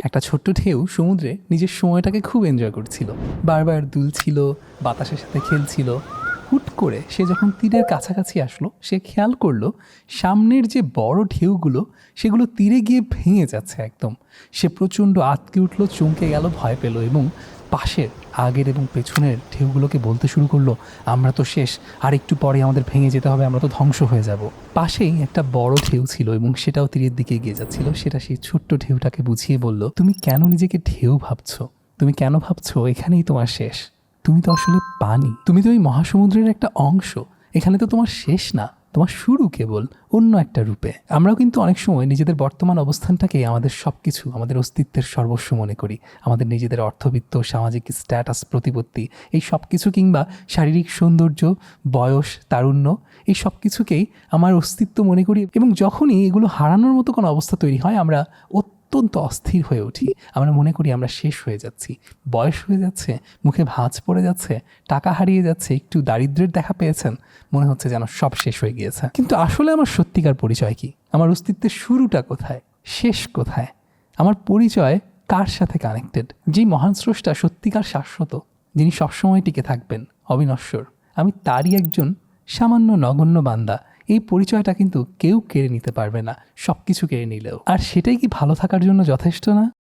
একটা ছোট্ট ঢেউ সমুদ্রে নিজের সময়টাকে খুব এনজয় করছিল, বারবার দুলছিল, বাতাসের সাথে খেলছিল। হুট করে সে যখন তীরের কাছাকাছি আসলো, সে খেয়াল করলো সামনের যে বড় ঢেউগুলো সেগুলো তীরে গিয়ে ভেঙে যাচ্ছে একদম। সে প্রচণ্ড আঁতকে উঠলো, চমকে গেল, ভয় পেল এবং পাশের আগের এবং পেছনের ঢেউগুলোকে বলতে শুরু করলো, আমরা তো শেষ, আর একটু পরে আমাদের ভেঙে যেতে হবে, আমরা তো ধ্বংস হয়ে যাব। পাশেই একটা বড় ঢেউ ছিল এবং সেটাও তীরের দিকে এগিয়ে যাচ্ছিল। সেটা সেই ছোট্ট ঢেউটাকে বুঝিয়ে বলল, তুমি কেন নিজেকে ঢেউ ভাবছো? তুমি কেন ভাবছো এখানেই তোমার শেষ? তুমি তো আসলে পানি, তুমি তো এই মহাসমুদ্রের একটা অংশ। এখানে তো তোমার শেষ না, তোমার শুরু কেবল অন্য একটা রূপে। আমরাও কিন্তু অনেক সময় নিজেদের বর্তমান অবস্থানটাকে আমাদের সব কিছু, আমাদের অস্তিত্বের সর্বস্ব মনে করি। আমাদের নিজেদের অর্থবিত্ত, সামাজিক স্ট্যাটাস, প্রতিপত্তি, এই সব কিছু, কিংবা শারীরিক সৌন্দর্য, বয়স, তারুণ্য, এই সব কিছুকেই আমার অস্তিত্ব মনে করি। এবং যখনই এগুলো হারানোর মতো কোনো অবস্থা তৈরি হয়, আমরা অত্যন্ত অস্থির হয়ে উঠি। আমরা মনে করি আমরা শেষ হয়ে যাচ্ছি, বয়স হয়ে যাচ্ছে, মুখে ভাঁজ পড়ে যাচ্ছে, টাকা হারিয়ে যাচ্ছে, একটু দারিদ্র্যের দেখা পেয়েছেন, মনে হচ্ছে যেন সব শেষ হয়ে গিয়েছে। কিন্তু আসলে আমার সত্যিকার পরিচয় কি? আমার অস্তিত্বের শুরুটা কোথায়, শেষ কোথায়? আমার পরিচয় কার সাথে কানেক্টেড? যেই মহান স্রষ্টা সত্যিকার শাশ্বত, যিনি সবসময় টিকে থাকবেন, অবিনশ্বর, আমি তারই একজন সামান্য নগণ্য বান্দা। এই পরিচয়টা কিন্তু কেউ কেড়ে নিতে পারবে না, সব কিছু কেড়ে নিলেও। আর সেটাই কি ভালো থাকার জন্য যথেষ্ট না?